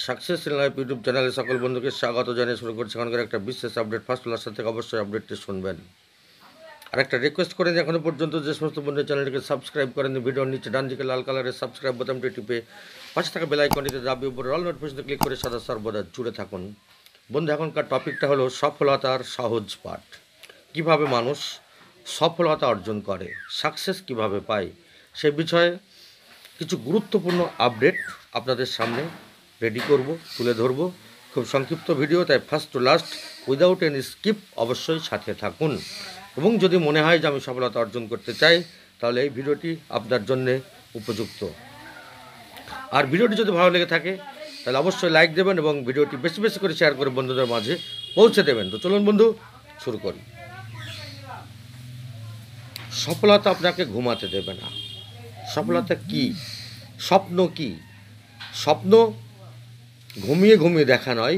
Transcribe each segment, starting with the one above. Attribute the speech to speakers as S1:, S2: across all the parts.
S1: Success in life YouTube চ্যানেলে সকল বন্ধুকে স্বাগত জানিয়ে শুরু করছি এখানকার একটা বিশেষ আপডেট। ফার্স্ট ক্লাস থেকে অবশ্যই আপডেটটি শুনবেন। আর একটা রিকোয়েস্ট করেন, এখনো পর্যন্ত যে সমস্ত বন্ধু চ্যানেলটিকে সাবস্ক্রাইব করেন, ভিডিওর নিচে ডান দিকে লাল কালারের সাবস্ক্রাইব বোতামটি টিপে পাশে থাকা বেল আইকনটিতে দাবি উপরে অল নোটিফিকেশন ক্লিক করে সদা সর্বদা জুড়ে থাকুন। বন্ধু, এখনকার টপিকটা হলো সফলতার সহজ পাঠ। কিভাবে মানুষ সফলতা অর্জন করে, সাকসেস কিভাবে পায়, সে বিষয়ে কিছু গুরুত্বপূর্ণ আপডেট আপনাদের সামনে রেডি করব, তুলে ধরব। খুব সংক্ষিপ্ত ভিডিও, তাই first to last without any skip অবশ্যই সাথে থাকুন। এবং যদি মনে হয় যে আমি সফলতা অর্জন করতে চাই, তাহলে এই ভিডিওটি আপনার জন্যে উপযুক্ত। আর ভিডিওটি যদি ভালো লেগে থাকে তাহলে অবশ্যই লাইক দেবেন এবং ভিডিওটি বেশি বেশি করে শেয়ার করে বন্ধুদের মাঝে পৌঁছে দেবেন। তো চলুন বন্ধু, শুরু করি। সফলতা আপনাকে ঘুমাতে দেবে না। সফলতা কি? স্বপ্ন কি? স্বপ্ন ঘুমিয়ে ঘুমিয়ে দেখা নয়,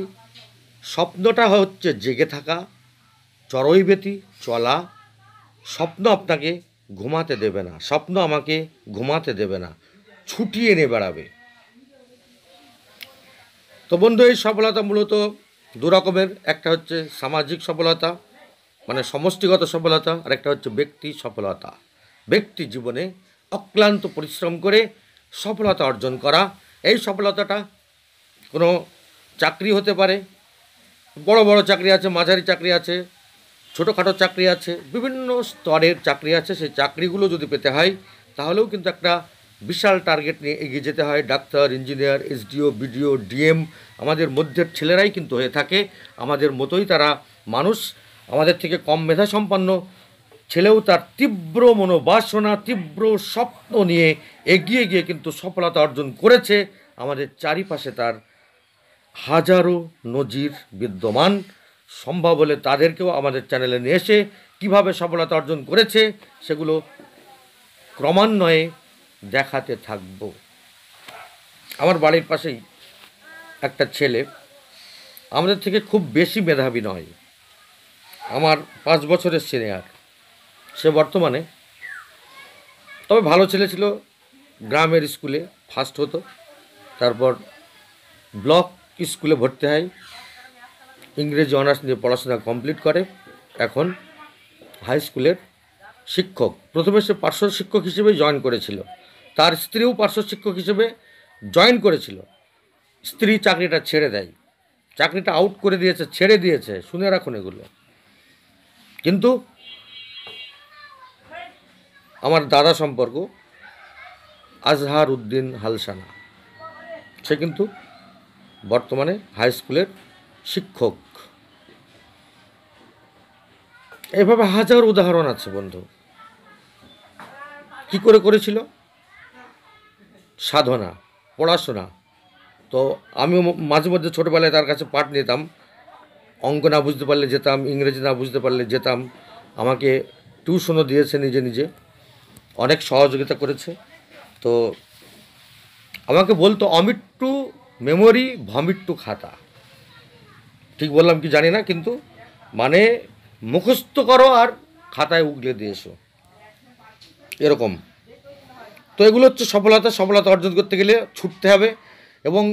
S1: স্বপ্নটা হচ্ছে জেগে থাকা, চড়ইবেতি চলা। স্বপ্ন আপনাকে ঘুমাতে দেবে না, স্বপ্ন আমাকে ঘুমাতে দেবে না, ছুটিয়ে এনে বেড়াবে। তো বন্ধু, এই সফলতা মূলত দু রকমের। একটা হচ্ছে সামাজিক সফলতা, মানে সমষ্টিগত সফলতা, আর একটা হচ্ছে ব্যক্তি সফলতা। ব্যক্তি জীবনে অক্লান্ত পরিশ্রম করে সফলতা অর্জন করা। এই সফলতাটা কোনো চাকরি হতে পারে, বড় বড় চাকরি আছে, মাঝারি চাকরি আছে, ছোটোখাটো চাকরি আছে, বিভিন্ন স্তরের চাকরি আছে। সেই চাকরিগুলো যদি পেতে হয় তাহলেও কিন্তু একটা বিশাল টার্গেট নিয়ে এগিয়ে যেতে হয়। Doctor, engineer, SDO, BDO, DM আমাদের মধ্যের ছেলেরাই কিন্তু হয়ে থাকে। আমাদের মতোই তারা মানুষ, আমাদের থেকে কম মেধা সম্পন্ন ছেলেও তার তীব্র মনোবাসনা, তীব্র স্বপ্ন নিয়ে এগিয়ে গিয়ে কিন্তু সফলতা অর্জন করেছে। আমাদের চারিপাশে তার হাজারো নজির বিদ্যমান। সম্ভব হলে তাদেরকেও আমাদের চ্যানেলে নিয়ে এসে কীভাবে সফলতা অর্জন করেছে সেগুলো ক্রমান্বয়ে দেখাতে থাকব। আমার বাড়ির পাশেই একটা ছেলে, আমাদের থেকে খুব বেশি মেধাবী নয়, আমার 5 বছরের সিনিয়র। সে বর্তমানে, তবে ভালো ছেলে ছিল, গ্রামের স্কুলে ফার্স্ট হতো, তারপর ব্লক স্কুলে ভর্তি হয়, ইংরেজি অনার্স নিয়ে পড়াশোনা কমপ্লিট করে, এখন হাই স্কুলের শিক্ষক। প্রথমে সে পার্শ্ব শিক্ষক হিসেবে জয়েন করেছিল, তার স্ত্রীও পার্শ্ব শিক্ষক হিসেবে জয়েন করেছিল। স্ত্রী চাকরিটা ছেড়ে দেয়, চাকরিটা আউট করে দিয়েছে, ছেড়ে দিয়েছে, শুনে রাখুন এগুলো। কিন্তু আমার দাদা সম্পর্ক আজহার উদ্দিন হালসানা, সে কিন্তু বর্তমানে হাই স্কুলের শিক্ষক। এভাবে হাজার উদাহরণ আছে বন্ধু। কি করে করেছিল? সাধনা, পড়াশোনা। তো আমিও মাঝে মধ্যে ছোটোবেলায় তার কাছে পাঠ নিতাম, অঙ্ক না বুঝতে পারলে যেতাম, ইংরেজি না বুঝতে পারলে যেতাম। আমাকে টিউশনও দিয়েছে, নিজে নিজে অনেক সহযোগিতা করেছে। তো আমাকে বলতো অমিট্টু মেমোরি ভমিট্টু খাতা। ঠিক বললাম কি জানি না, কিন্তু মানে মুখস্থ করো আর খাতায় উগলে দিয়ে এসো, এরকম। তো এগুলো হচ্ছে সফলতা। সফলতা অর্জন করতে গেলে ছুটতে হবে এবং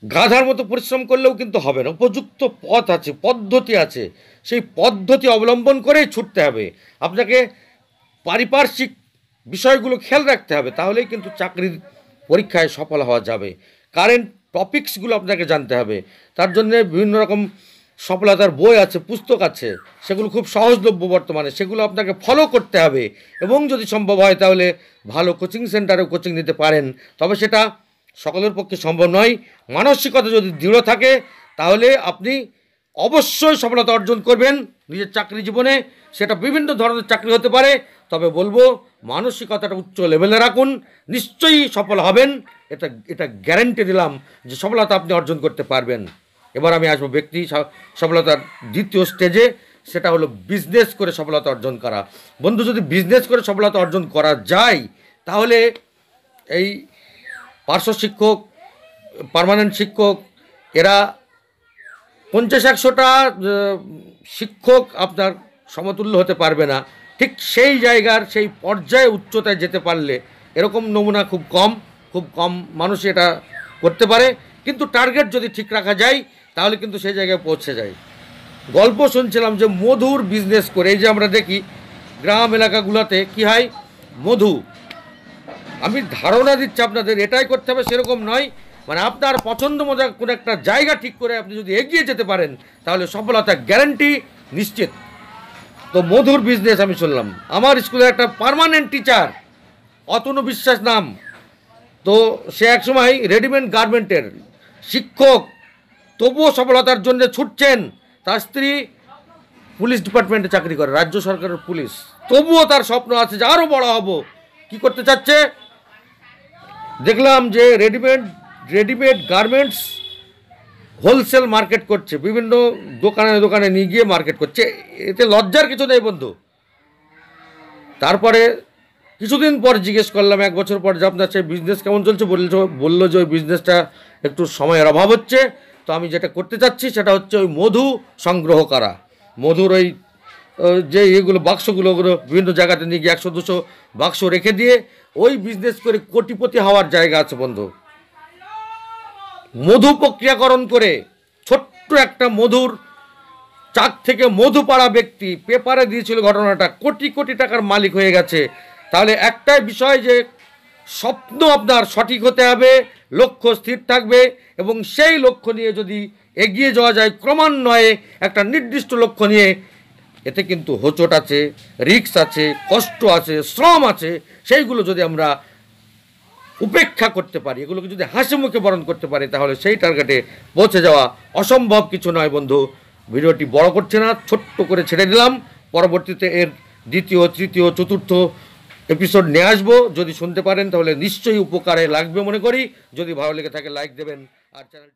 S1: গাধার মতো পরিশ্রম করলেও কিন্তু হবে না। উপযুক্ত পথ আছে, পদ্ধতি আছে, সেই পদ্ধতি অবলম্বন করেই ছুটতে হবে। আপনাকে পারিপার্শ্বিক বিষয়গুলো খেয়াল রাখতে হবে, তাহলেই কিন্তু চাকরির পরীক্ষায় সফল হওয়া যাবে। কারেন্ট টপিকসগুলো আপনাকে জানতে হবে। তার জন্য বিভিন্ন রকম সফলতার বই আছে, পুস্তক আছে, সেগুলো খুব সহজলভ্য বর্তমানে, সেগুলো আপনাকে ফলো করতে হবে। এবং যদি সম্ভব হয় তাহলে ভালো কোচিং সেন্টারেও কোচিং নিতে পারেন, তবে সেটা সকলের পক্ষে সম্ভব নয়। মানসিকতা যদি দৃঢ় থাকে তাহলে আপনি অবশ্যই সফলতা অর্জন করবেন নিজের চাকরি জীবনে। সেটা বিভিন্ন ধরনের চাকরি হতে পারে, তবে বলবো মানসিকতাটা উচ্চ লেভেলে রাখুন, নিশ্চয়ই সফল হবেন। এটা গ্যারান্টি দিলাম যে সফলতা আপনি অর্জন করতে পারবেন। এবার আমি আসবো ব্যক্তি সফলতার দ্বিতীয় স্টেজে, সেটা হলো বিজনেস করে সফলতা অর্জন করা। বন্ধু, যদি বিজনেস করে সফলতা অর্জন করা যায় তাহলে এই পার্শ্ব শিক্ষক, পার্মানেন্ট শিক্ষক, এরা 50-100টা শিক্ষক আপনার সমতুল্য হতে পারবে না। ঠিক সেই জায়গার, সেই পর্যায়ে উচ্চতায় যেতে পারলে, এরকম নমুনা খুব কম মানুষ এটা করতে পারে, কিন্তু টার্গেট যদি ঠিক রাখা যায় তাহলে কিন্তু সেই জায়গায় পৌঁছে যায়। গল্প শুনছিলাম যে মধুর বিজনেস করে, এই যে আমরা দেখি গ্রাম এলাকাগুলোতে কি হয়, মধু, আমি ধারণা দিচ্ছি আপনাদের এটাই করতে হবে সেরকম নয়, মানে আপনার পছন্দ মতো কোনো একটা জায়গা ঠিক করে আপনি যদি এগিয়ে যেতে পারেন তাহলে সফলতা গ্যারান্টি নিশ্চিত। তো মধুর বিজনেস আমি শুনলাম, আমার স্কুলের একটা পার্মানেন্ট টিচার অতনু বিশ্বাস নাম, তো সে একসময় রেডিমেড গার্মেন্টের শিক্ষক, তবুও সফলতার জন্য ছুটছেন। তার স্ত্রী পুলিশ ডিপার্টমেন্টে চাকরি করে, রাজ্য সরকারের পুলিশ, তবুও তার স্বপ্ন আছে যে আরও বড় হব। কি করতে চাচ্ছে দেখলাম যে রেডিমেড গার্মেন্টস হোলসেল মার্কেট করছে, বিভিন্ন দোকানে দোকানে নিয়ে গিয়ে মার্কেট করছে। এতে লজ্জার কিছু নেই বন্ধু। তারপরে কিছুদিন পর জিজ্ঞেস করলাম, 1 বছর পর, যে আপনার সেই বিজনেস কেমন চলছে, বললো যে ওই বিজনেসটা একটু সময়ের অভাব হচ্ছে। তো আমি যেটা করতে চাচ্ছি সেটা হচ্ছে ওই মধু সংগ্রহ করা, মধুর ওই যে এগুলো বাক্সগুলো, ওগুলো বিভিন্ন জায়গাতে নিয়ে গিয়ে 100-200 বাক্স রেখে দিয়ে ওই বিজনেস করে কোটিপতি হওয়ার জায়গা আছে বন্ধু। মধু প্রক্রিয়াকরণ করে ছোট্ট একটা মধুর চাক থেকে মধু পাড়া ব্যক্তি পেপারে দিয়েছিল ঘটনাটা, কোটি কোটি টাকার মালিক হয়ে গেছে। তাহলে একটাই বিষয় যে স্বপ্ন আপনার সঠিক হতে হবে, লক্ষ্য স্থির থাকবে, এবং সেই লক্ষ্য নিয়ে যদি এগিয়ে যাওয়া যায় ক্রমান্বয়ে একটা নির্দিষ্ট লক্ষ্য নিয়ে, এতে কিন্তু হোঁচট আছে, রিস্ক আছে, কষ্ট আছে, শ্রম আছে, সেইগুলো যদি আমরা উপেক্ষা করতে পারি, এগুলোকে যদি হাসি মুখে বরণ করতে পারি, তাহলে সেই টার্গেটে পৌঁছে যাওয়া অসম্ভব কিছু নয় বন্ধু। ভিডিওটি বড় করছে না, ছোট্ট করে ছেড়ে দিলাম, পরবর্তীতে এর 2য়, 3য়, 4র্থ এপিসোড নিয়ে আসবো। যদি শুনতে পারেন তাহলে নিশ্চয়ই উপকারে লাগবে মনে করি। যদি ভালো লেগে থাকে লাইক দেবেন, আর চ্যানেলটা